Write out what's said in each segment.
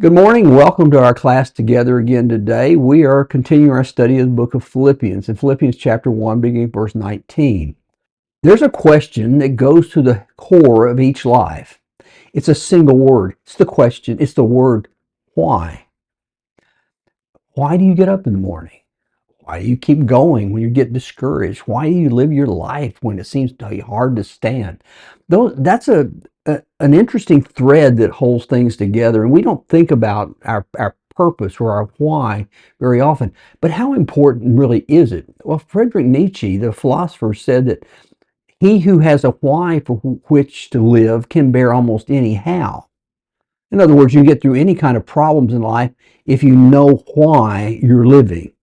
Good morning. Welcome to our class together again today. We are continuing our study of the book of Philippians, in Philippians chapter 1, beginning verse 19. There's a question that goes to the core of each life. It's a single word. It's the question. It's the word why. Why do you get up in the morning? Why do you keep going when you get discouraged? Why do you live your life when it seems to be hard to stand? That's an interesting thread that holds things together, and we don't think about our purpose or our why very often. But how important really is it? Well, Friedrich Nietzsche, the philosopher, said that he who has a why for which to live can bear almost any how. In other words, you get through any kind of problems in life if you know why you're living.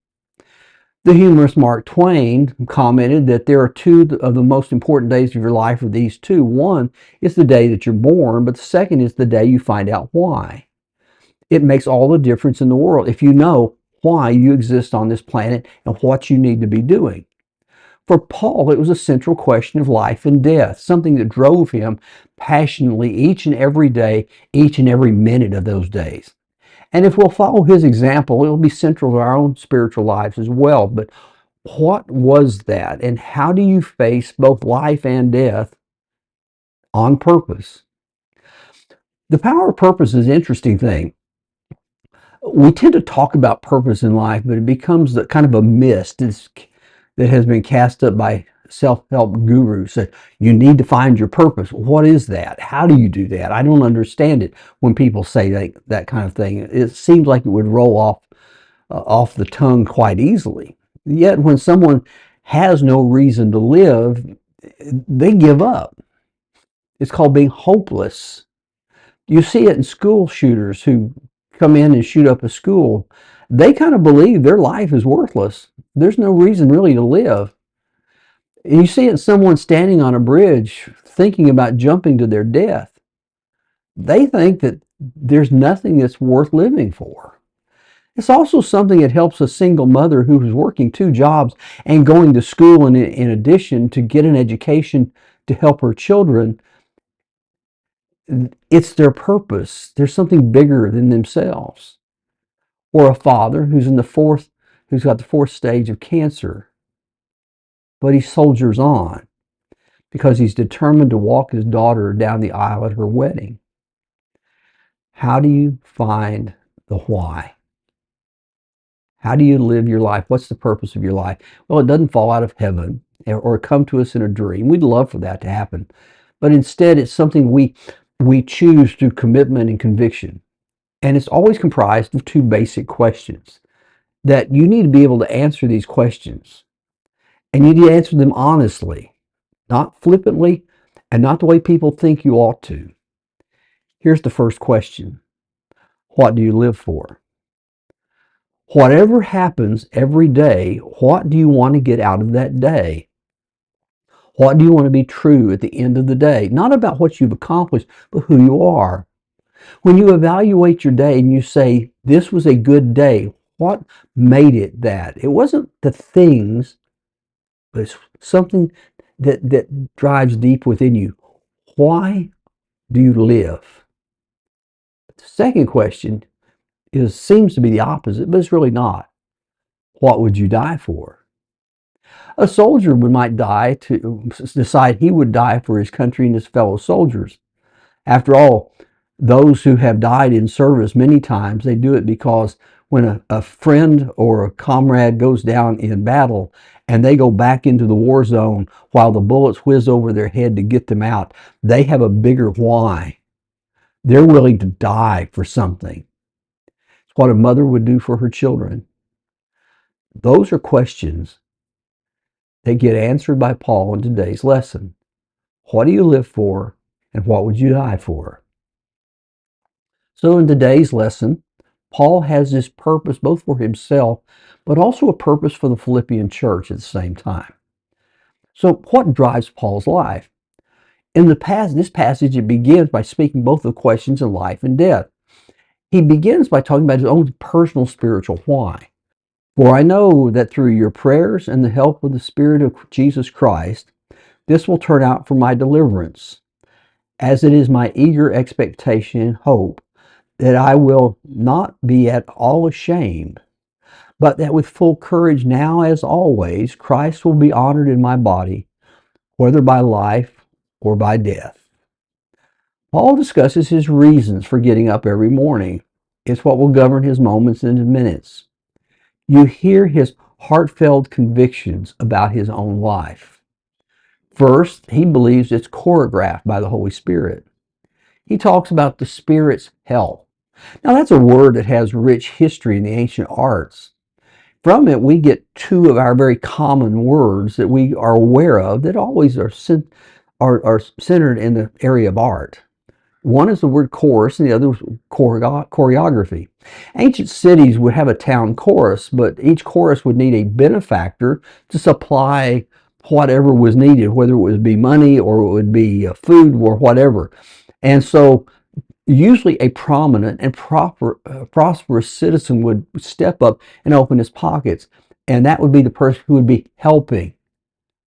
The humorist Mark Twain commented that there are two of the most important days of your life are these two. One is the day that you're born, but the second is the day you find out why. It makes all the difference in the world if you know why you exist on this planet and what you need to be doing. For Paul, it was a central question of life and death, something that drove him passionately each and every day, each and every minute of those days. And if we'll follow his example, it will be central to our own spiritual lives as well. But what was that? And how do you face both life and death on purpose? The power of purpose is an interesting thing. We tend to talk about purpose in life, but it becomes kind of a mist that has been cast up by self-help gurus that you need to find your purpose. What is that? How do you do that? I don't understand it when people say that kind of thing. It seems like it would roll off the tongue quite easily. Yet when someone has no reason to live, they give up. It's called being hopeless. You see it in school shooters who come in and shoot up a school. They kind of believe their life is worthless. There's no reason really to live. And you see it in someone standing on a bridge thinking about jumping to their death. They think that there's nothing that's worth living for. It's also something that helps a single mother who is working two jobs and going to school in addition to get an education to help her children. It's their purpose. There's something bigger than themselves. Or a father who's got the fourth stage of cancer, but he soldiers on because he's determined to walk his daughter down the aisle at her wedding. How do you find the why? How do you live your life? What's the purpose of your life? Well, it doesn't fall out of heaven or come to us in a dream. We'd love for that to happen. But instead, it's something we choose through commitment and conviction. And it's always comprised of two basic questions that you need to be able to answer these questions. And you need to answer them honestly, not flippantly, and not the way people think you ought to. Here's the first question. What do you live for? Whatever happens every day, what do you want to get out of that day? What do you want to be true at the end of the day? Not about what you've accomplished, but who you are. When you evaluate your day and you say, this was a good day, what made it that? It wasn't the things, but it's something that drives deep within you. Why do you live? The second question seems to be the opposite, but it's really not. What would you die for? A soldier might die to decide he would die for his country and his fellow soldiers. After all, those who have died in service many times, they do it because when a friend or a comrade goes down in battle and they go back into the war zone while the bullets whiz over their head to get them out, they have a bigger why. They're willing to die for something. It's what a mother would do for her children. Those are questions that get answered by Paul in today's lesson. What do you live for, and what would you die for? So in today's lesson, Paul has this purpose both for himself, but also a purpose for the Philippian church at the same time. So what drives Paul's life? In this passage, it begins by speaking both of questions of life and death. He begins by talking about his own personal spiritual why. For I know that through your prayers and the help of the Spirit of Jesus Christ, this will turn out for my deliverance, as it is my eager expectation and hope that I will not be at all ashamed, but that with full courage now as always, Christ will be honored in my body, whether by life or by death. Paul discusses his reasons for getting up every morning. It's what will govern his moments and his minutes. You hear his heartfelt convictions about his own life. First, he believes it's choreographed by the Holy Spirit. He talks about the Spirit's help. Now, that's a word that has rich history in the ancient arts. From it, we get two of our very common words that we are aware of that always are centered in the area of art. One is the word chorus, and the other is choreography. Ancient cities would have a town chorus, but each chorus would need a benefactor to supply whatever was needed, whether it would be money or it would be food or whatever. And so usually a prominent and prosperous citizen would step up and open his pockets, and that would be the person who would be helping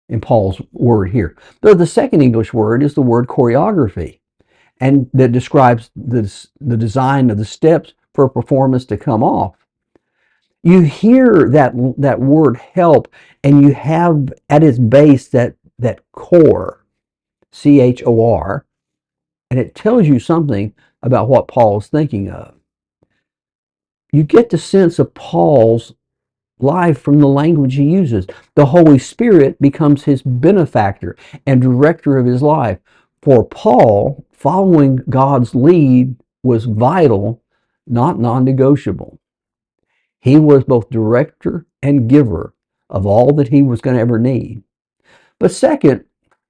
in Paul's word here. Though the second English word is the word choreography, and that describes the design of the steps for a performance to come off. You hear that word help, and you have at its base that core, C-H-O-R, and it tells you something about what Paul is thinking of. You get the sense of Paul's life from the language he uses. The Holy Spirit becomes his benefactor and director of his life. For Paul, following God's lead was vital, not non-negotiable. He was both director and giver of all that he was going to ever need. But second,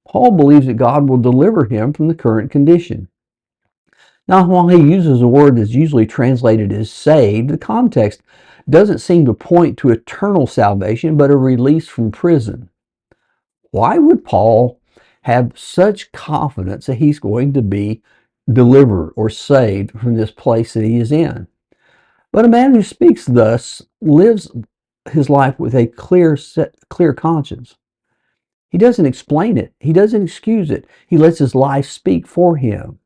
Paul believes that God will deliver him from the current condition. Now, while he uses a word that's usually translated as saved, the context doesn't seem to point to eternal salvation, but a release from prison. Why would Paul have such confidence that he's going to be delivered or saved from this place that he is in? But a man who speaks thus lives his life with a clear conscience. He doesn't explain it. He doesn't excuse it. He lets his life speak for him.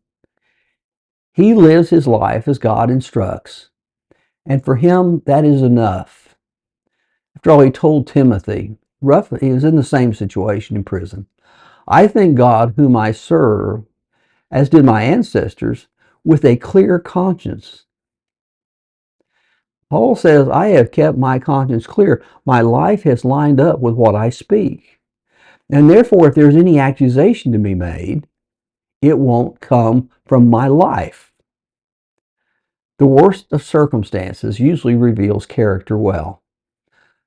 He lives his life as God instructs, and for him that is enough. After all, he told Timothy, he was in the same situation in prison. I thank God whom I serve, as did my ancestors, with a clear conscience. Paul says, I have kept my conscience clear. My life has lined up with what I speak. And therefore, if there's any accusation to be made, it won't come from my life. The worst of circumstances usually reveals character well.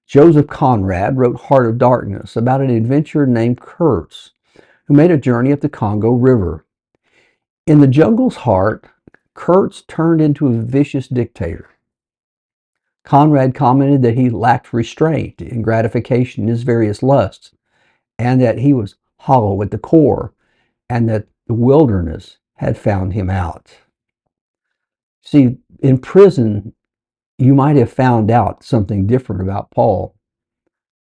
Joseph Conrad wrote Heart of Darkness about an adventurer named Kurtz, who made a journey up the Congo River. In the jungle's heart, Kurtz turned into a vicious dictator. Conrad commented that he lacked restraint and gratification in his various lusts, and that he was hollow at the core, and that the wilderness had found him out. See, in prison, you might have found out something different about Paul,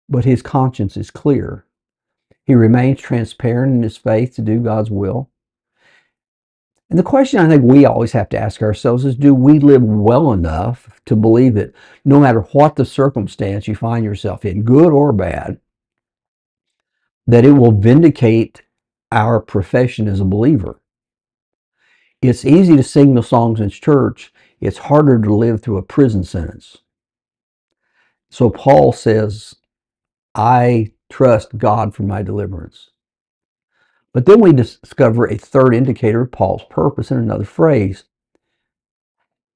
but his conscience is clear. He remains transparent in his faith to do God's will. And the question I think we always have to ask ourselves is, do we live well enough to believe that no matter what the circumstance you find yourself in, good or bad, that it will vindicate our profession as a believer? It's easy to sing the songs in church. It's harder to live through a prison sentence. So Paul says, I trust God for my deliverance. But then we discover a third indicator of Paul's purpose in another phrase.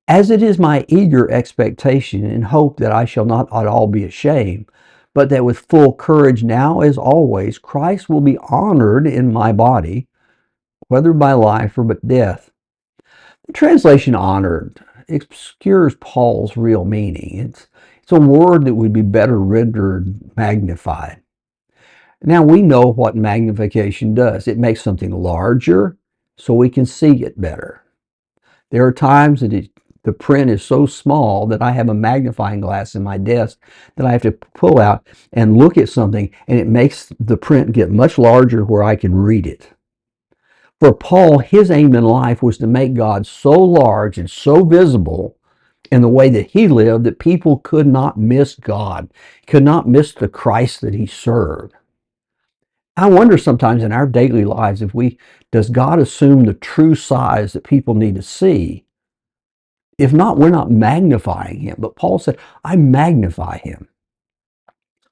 As it is my eager expectation and hope that I shall not at all be ashamed, but that with full courage now as always, Christ will be honored in my body, whether by life or by death. The translation honored obscures Paul's real meaning. It's a word that would be better rendered magnified. Now we know what magnification does. It makes something larger so we can see it better. There are times that the print is so small that I have a magnifying glass in my desk that I have to pull out and look at something, and it makes the print get much larger where I can read it. For Paul, his aim in life was to make God so large and so visible in the way that he lived that people could not miss God, could not miss the Christ that he served. I wonder sometimes in our daily lives does God assume the true size that people need to see? If not, we're not magnifying him. But Paul said, I magnify him.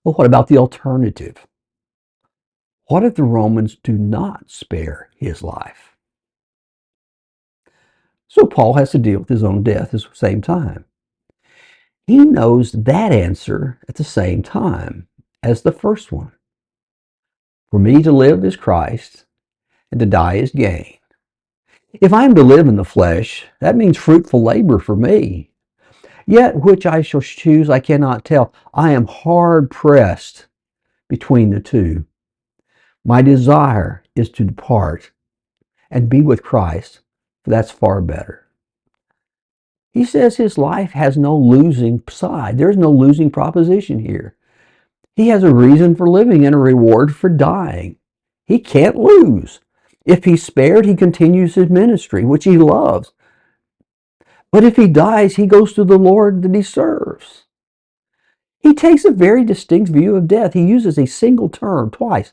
Well, what about the alternative? What if the Romans do not spare his life? So Paul has to deal with his own death at the same time. He knows that answer at the same time as the first one. For me to live is Christ, and to die is gain. If I am to live in the flesh, that means fruitful labor for me. Yet which I shall choose I cannot tell. I am hard pressed between the two. My desire is to depart and be with Christ, for that's far better. He says his life has no losing side. There's no losing proposition here. He has a reason for living and a reward for dying. He can't lose. If he's spared, he continues his ministry, which he loves. But if he dies, he goes to the Lord that he serves. He takes a very distinct view of death. He uses a single term twice,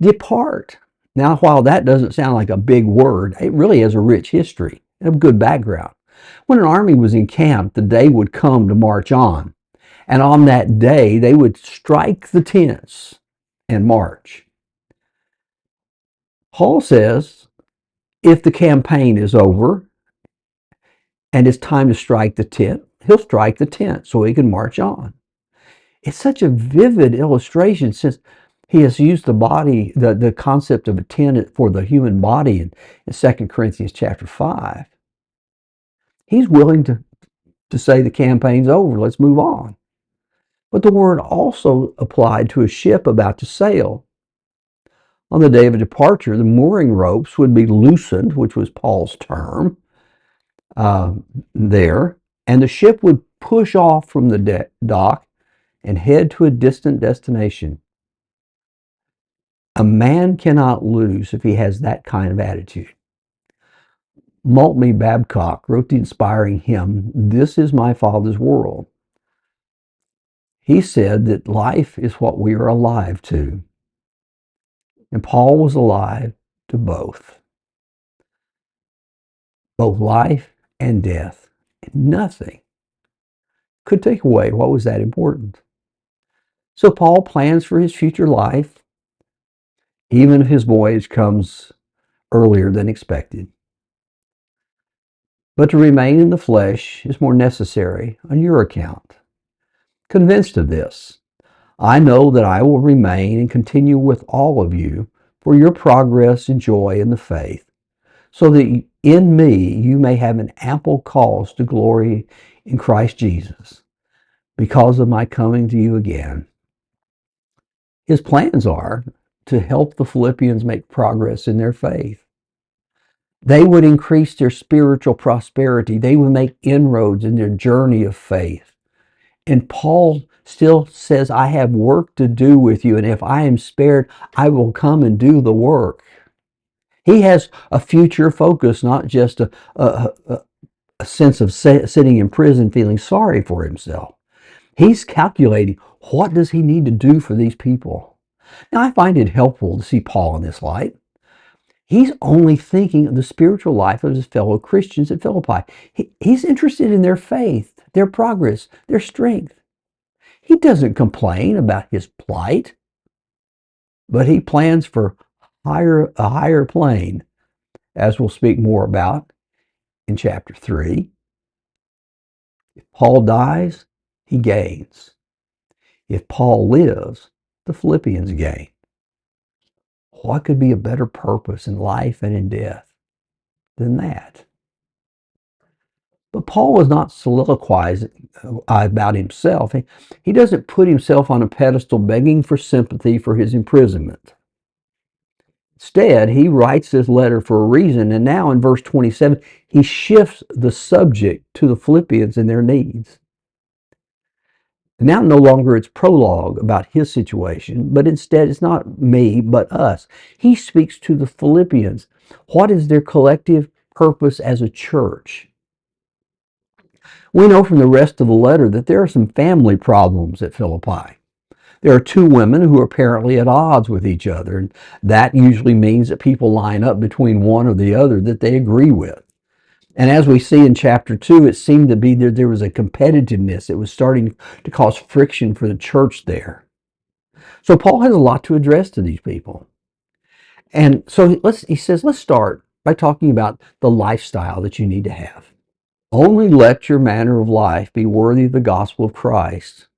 depart. Now, while that doesn't sound like a big word, it really has a rich history and a good background. When an army was encamped, the day would come to march on. And on that day, they would strike the tents and march. Paul says, if the campaign is over and it's time to strike the tent, he'll strike the tent so he can march on. It's such a vivid illustration since he has used the concept of a tent for the human body in 2 Corinthians chapter 5. He's willing to say the campaign's over, let's move on. But the word also applied to a ship about to sail. On the day of departure, the mooring ropes would be loosened, which was Paul's term there, and the ship would push off from the dock and head to a distant destination. A man cannot lose if he has that kind of attitude. Maltby Babcock wrote the inspiring hymn, "This is my Father's world." He said that life is what we are alive to. And Paul was alive to both life and death. Nothing could take away what was that important. So Paul plans for his future life, even if his voyage comes earlier than expected. But to remain in the flesh is more necessary on your account. Convinced of this, I know that I will remain and continue with all of you for your progress and joy in the faith, so that in me you may have an ample cause to glory in Christ Jesus, because of my coming to you again. His plans are to help the Philippians make progress in their faith. They would increase their spiritual prosperity. They would make inroads in their journey of faith. And Paul still says, I have work to do with you, and if I am spared, I will come and do the work. He has a future focus, not just a sense of sitting in prison feeling sorry for himself. He's calculating, what does he need to do for these people? Now, I find it helpful to see Paul in this light. He's only thinking of the spiritual life of his fellow Christians at Philippi. He's interested in their faith, their progress, their strength. He doesn't complain about his plight, but he plans for a higher plane, as we'll speak more about in chapter 3. If Paul dies, he gains. If Paul lives, the Philippians gain. What could be a better purpose in life and in death than that? But Paul was not soliloquizing about himself. He doesn't put himself on a pedestal begging for sympathy for his imprisonment. Instead, he writes this letter for a reason, and now in verse 27, he shifts the subject to the Philippians and their needs. Now no longer it's prologue about his situation, but instead it's not me, but us. He speaks to the Philippians. What is their collective purpose as a church? We know from the rest of the letter that there are some family problems at Philippi. There are two women who are apparently at odds with each other, and that usually means that people line up between one or the other that they agree with. And as we see in chapter 2, it seemed to be that there was a competitiveness. It was starting to cause friction for the church there. So Paul has a lot to address to these people. And so he says, let's start by talking about the lifestyle that you need to have. Only let your manner of life be worthy of the gospel of Christ,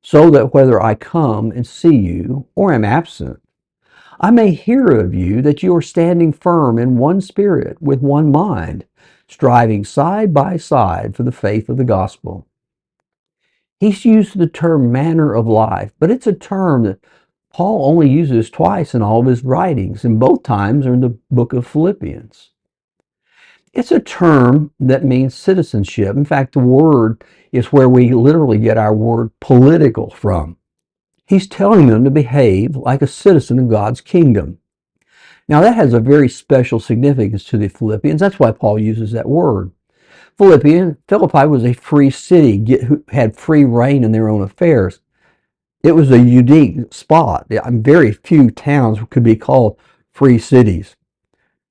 so that whether I come and see you or am absent, I may hear of you that you are standing firm in one spirit, with one mind, striving side by side for the faith of the gospel. He's used the term manner of life, but it's a term that Paul only uses twice in all of his writings, and both times are in the book of Philippians. It's a term that means citizenship. In fact, the word is where we literally get our word political from. He's telling them to behave like a citizen of God's kingdom. Now, that has a very special significance to the Philippians. That's why Paul uses that word. Philippi was a free city, who had free reign in their own affairs. It was a unique spot. Very few towns could be called free cities.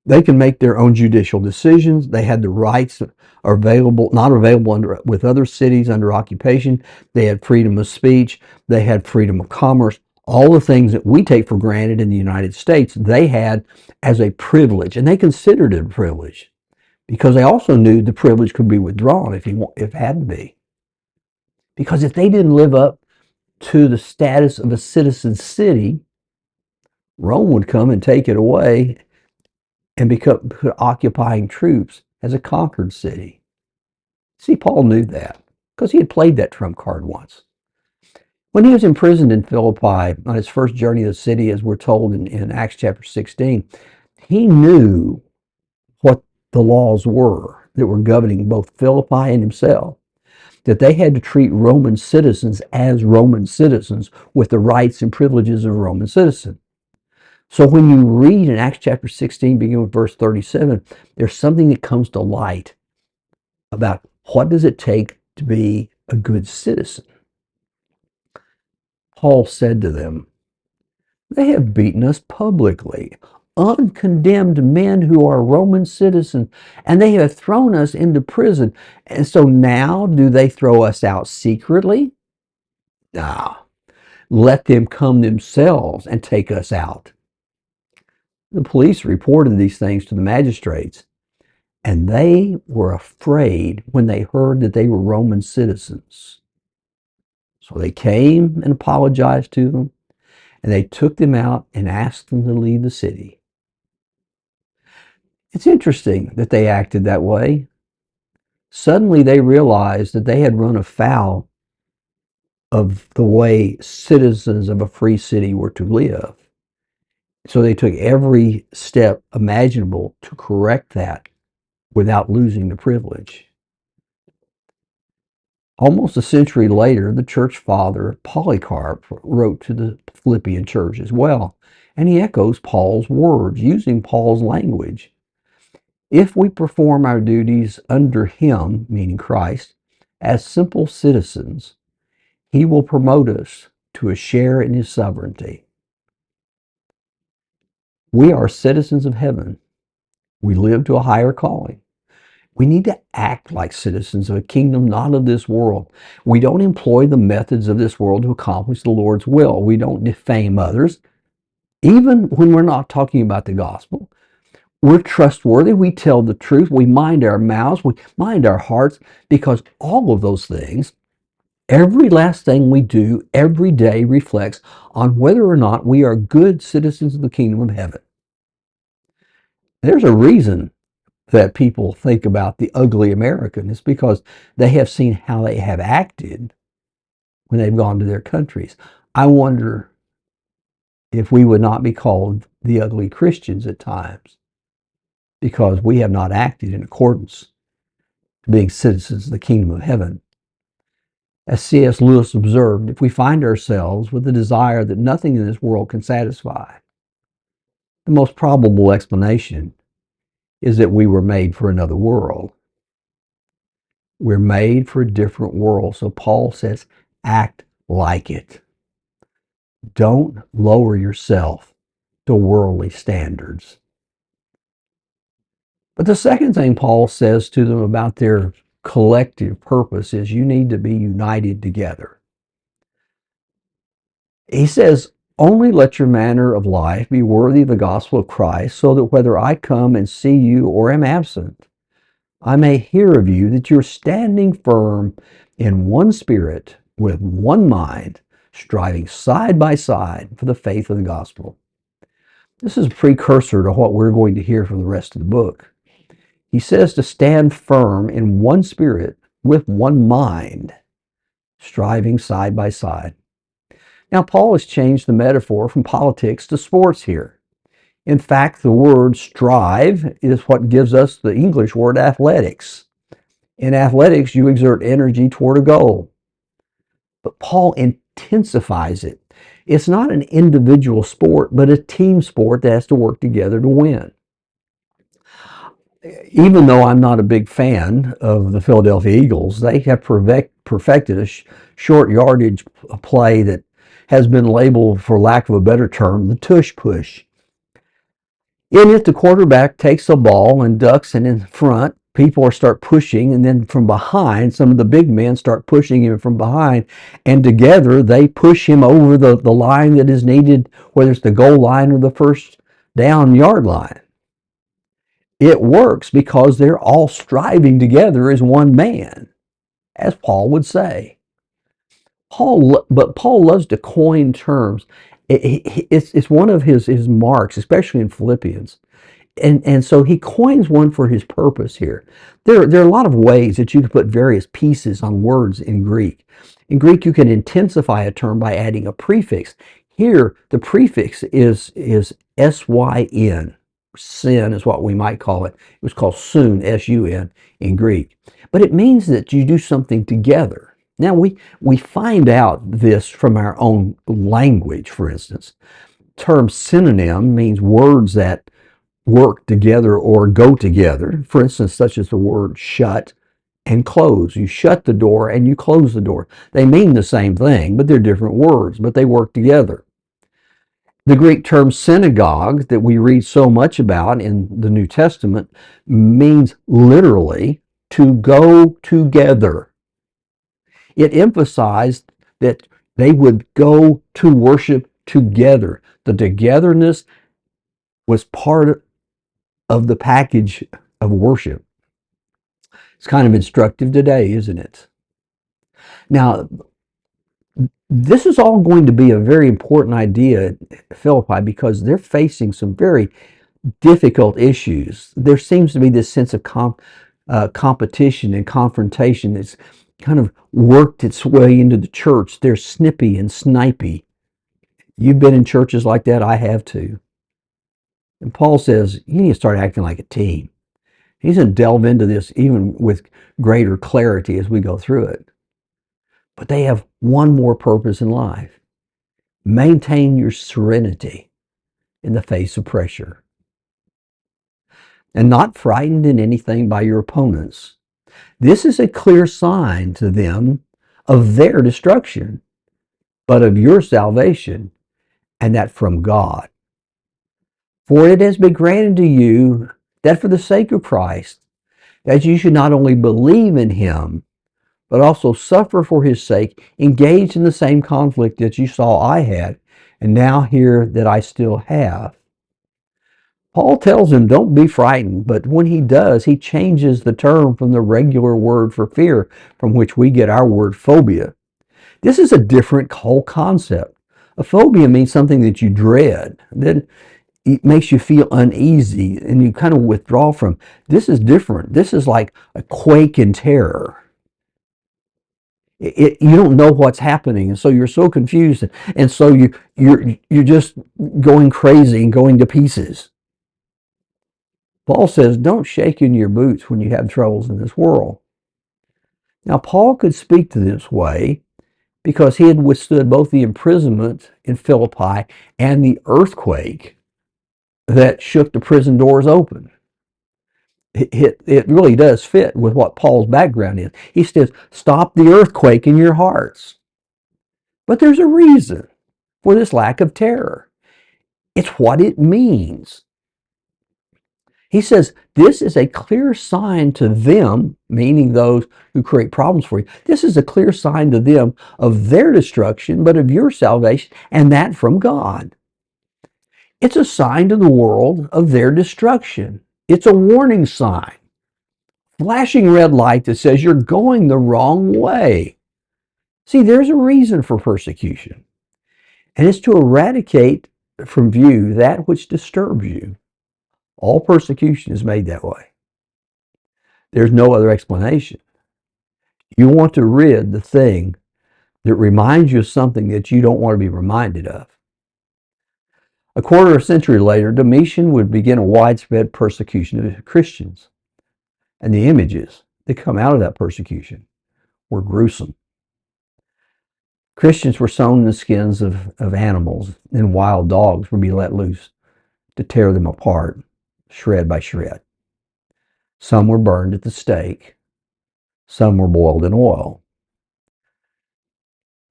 They can make their own judicial decisions. They had the rights that are not available with other cities under occupation. They had freedom of speech. They had freedom of commerce. All the things that we take for granted in the United States, they had as a privilege, and they considered it a privilege because they also knew the privilege could be withdrawn if it had to be. Because if they didn't live up to the status of a citizen city, Rome would come and take it away and put occupying troops as a conquered city. See, Paul knew that because he had played that trump card once. When he was imprisoned in Philippi on his first journey to the city, as we're told in Acts chapter 16, he knew what the laws were that were governing both Philippi and himself, that they had to treat Roman citizens as Roman citizens with the rights and privileges of a Roman citizen. So when you read in Acts chapter 16, beginning with verse 37, there's something that comes to light about what does it take to be a good citizen. Paul said to them, they have beaten us publicly, uncondemned men who are Roman citizens, and they have thrown us into prison. And so now do they throw us out secretly? No. Let them come themselves and take us out. The police reported these things to the magistrates, and they were afraid when they heard that they were Roman citizens. So they came and apologized to them, and they took them out and asked them to leave the city. It's interesting that they acted that way. Suddenly they realized that they had run afoul of the way citizens of a free city were to live. So they took every step imaginable to correct that without losing the privilege. Almost a century later, the church father Polycarp wrote to the Philippian church as well, and he echoes Paul's words using Paul's language. If we perform our duties under him, meaning Christ, as simple citizens, he will promote us to a share in his sovereignty. We are citizens of heaven. We live to a higher calling. We need to act like citizens of a kingdom not of this world. We don't employ the methods of this world to accomplish the Lord's will. We don't defame others. Even when we're not talking about the gospel, we're trustworthy. We tell the truth. We mind our mouths. We mind our hearts, because all of those things, every last thing we do every day reflects on whether or not we are good citizens of the kingdom of heaven. There's a reason that people think about the ugly American. It's because they have seen how they have acted when they've gone to their countries. I wonder if we would not be called the ugly Christians at times because we have not acted in accordance to being citizens of the kingdom of heaven. As C.S. Lewis observed, if we find ourselves with a desire that nothing in this world can satisfy, the most probable explanation is that we were made for another world. We're made for a different world. So Paul says, act like it. Don't lower yourself to worldly standards. But the second thing Paul says to them about their collective purpose is you need to be united together. He says, only let your manner of life be worthy of the gospel of Christ, so that whether I come and see you or am absent, I may hear of you that you're standing firm in one spirit, with one mind, striving side by side for the faith of the gospel. This is a precursor to what we're going to hear from the rest of the book. He says to stand firm in one spirit, with one mind, striving side by side. Now, Paul has changed the metaphor from politics to sports here. In fact, the word strive is what gives us the English word athletics. In athletics, you exert energy toward a goal. But Paul intensifies it. It's not an individual sport, but a team sport that has to work together to win. Even though I'm not a big fan of the Philadelphia Eagles, they have perfected a short yardage play that has been labeled, for lack of a better term, the tush push. In it, the quarterback takes the ball and ducks, and in front, people start pushing, and then from behind, some of the big men start pushing him from behind, and together they push him over the line that is needed, whether it's the goal line or the first down yard line. It works because they're all striving together as one man, as Paul would say. But Paul loves to coin terms. It's one of his marks, especially in Philippians. And so he coins one for his purpose here. There are a lot of ways that you can put various pieces on words in Greek. In Greek, you can intensify a term by adding a prefix. Here, the prefix is syn. Sin is what we might call it. It was called sun, S-U-N, in Greek. But it means that you do something together. Now, we find out this from our own language, for instance. The term synonym means words that work together or go together. For instance, such as the word shut and close. You shut the door and you close the door. They mean the same thing, but they're different words, but they work together. The Greek term synagogue that we read so much about in the New Testament means literally to go together. It emphasized that they would go to worship together. The togetherness was part of the package of worship. It's kind of instructive today, isn't it? Now, this is all going to be a very important idea at Philippi because they're facing some very difficult issues. There seems to be this sense of competition and confrontation that's kind of worked its way into the church. They're snippy and snipey. You've been in churches like that. I have too. And Paul says, you need to start acting like a team. He's going to delve into this even with greater clarity as we go through it. But they have one more purpose in life. Maintain your serenity in the face of pressure. And not frightened in anything by your opponents. This is a clear sign to them of their destruction, but of your salvation, and that from God. For it has been granted to you that for the sake of Christ, that you should not only believe in him, but also suffer for his sake, engaged in the same conflict that you saw I had, and now hear that I still have. Paul tells him, don't be frightened, but when he does, he changes the term from the regular word for fear, from which we get our word phobia. This is a different whole concept. A phobia means something that you dread, that it makes you feel uneasy, and you kind of withdraw from. This is different. This is like a quake in terror. You don't know what's happening, and so you're so confused, and so you're just going crazy and going to pieces. Paul says, don't shake in your boots when you have troubles in this world. Now, Paul could speak to this way because he had withstood both the imprisonment in Philippi and the earthquake that shook the prison doors open. It really does fit with what Paul's background is. He says, stop the earthquake in your hearts. But there's a reason for this lack of terror. It's what it means. He says, this is a clear sign to them, meaning those who create problems for you. This is a clear sign to them of their destruction, but of your salvation, and that from God. It's a sign to the world of their destruction. It's a warning sign. Flashing red light that says you're going the wrong way. See, there's a reason for persecution, and it's to eradicate from view that which disturbs you. All persecution is made that way. There's no other explanation. You want to rid the thing that reminds you of something that you don't want to be reminded of. A quarter of a century later, Domitian would begin a widespread persecution of Christians. And the images that come out of that persecution were gruesome. Christians were sewn in the skins of animals, and wild dogs would be let loose to tear them apart, shred by shred. Some were burned at the stake. Some were boiled in oil.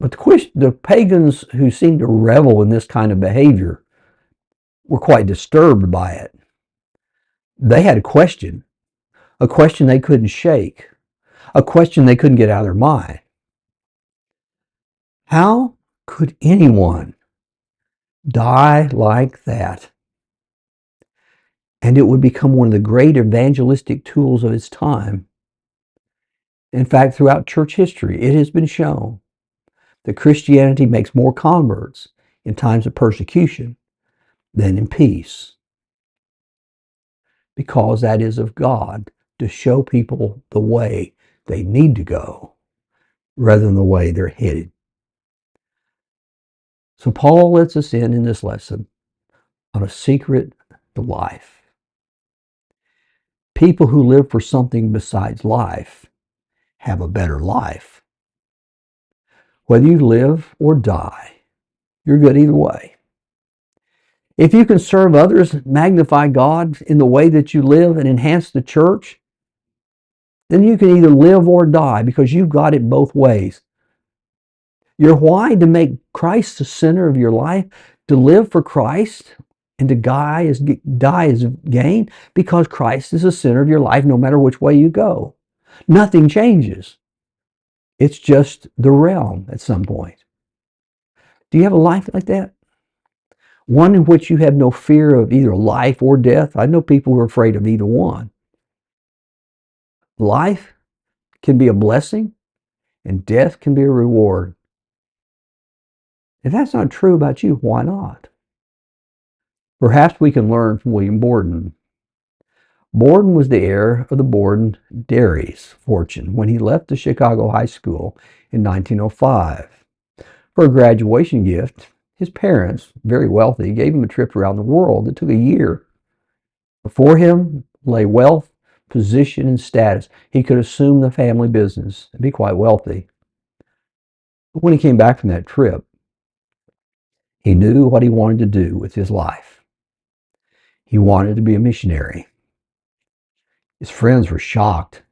But the pagans who seemed to revel in this kind of behavior were quite disturbed by it. They had a question they couldn't shake, a question they couldn't get out of their mind. How could anyone die like that? And it would become one of the great evangelistic tools of its time. In fact, throughout church history, it has been shown that Christianity makes more converts in times of persecution than in peace, because that is of God to show people the way they need to go rather than the way they're headed. So Paul lets us in this lesson on a secret to life. People who live for something besides life have a better life. Whether you live or die, you're good either way. If you can serve others, magnify God in the way that you live, and enhance the church, then you can either live or die because you've got it both ways. Your why to make Christ the center of your life, to live for Christ, and to die is gain, because Christ is the center of your life no matter which way you go. Nothing changes. It's just the realm at some point. Do you have a life like that? One in which you have no fear of either life or death? I know people who are afraid of either one. Life can be a blessing, and death can be a reward. If that's not true about you, why not? Perhaps we can learn from William Borden. Borden was the heir of the Borden Dairies fortune when he left the Chicago High School in 1905. For a graduation gift, his parents, very wealthy, gave him a trip around the world that took a year. Before him lay wealth, position, and status. He could assume the family business and be quite wealthy. But when he came back from that trip, he knew what he wanted to do with his life. He wanted to be a missionary. His friends were shocked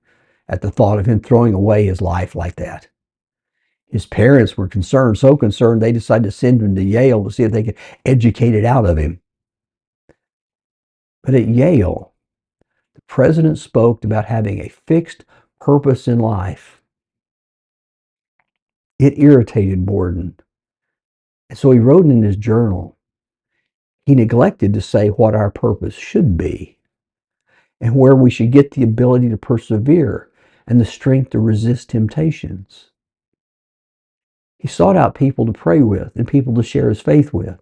at the thought of him throwing away his life like that. His parents were concerned, so concerned they decided to send him to Yale to see if they could educate it out of him. But at Yale, the president spoke about having a fixed purpose in life. It irritated Borden. And so he wrote in his journal, he neglected to say what our purpose should be and where we should get the ability to persevere and the strength to resist temptations. He sought out people to pray with and people to share his faith with.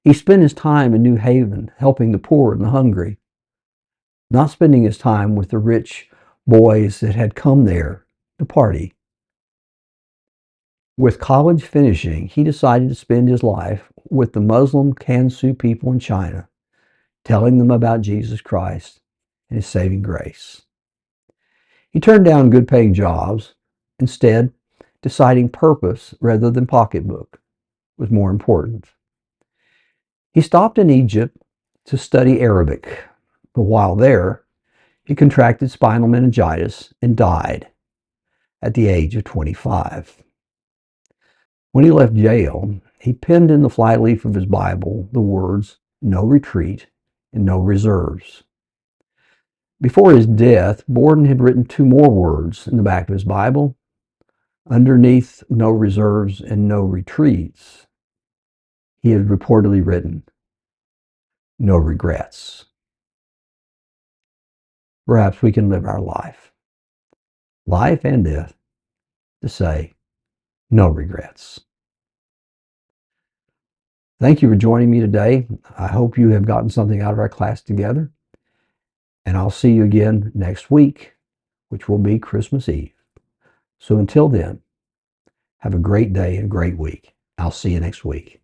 He spent his time in New Haven helping the poor and the hungry, not spending his time with the rich boys that had come there to party. With college finishing, he decided to spend his life with the Muslim Kansu people in China, telling them about Jesus Christ and his saving grace. He turned down good-paying jobs, instead deciding purpose rather than pocketbook was more important. He stopped in Egypt to study Arabic, but while there, he contracted spinal meningitis and died at the age of 25. When he left jail, he penned in the flyleaf of his Bible the words, "No retreat and no reserves." Before his death, Borden had written two more words in the back of his Bible. Underneath "no reserves and no retreats," he had reportedly written, "No regrets." Perhaps we can live our life and death, to say, no regrets. Thank you for joining me today. I hope you have gotten something out of our class together. And I'll see you again next week, which will be Christmas Eve. So until then, have a great day and a great week. I'll see you next week.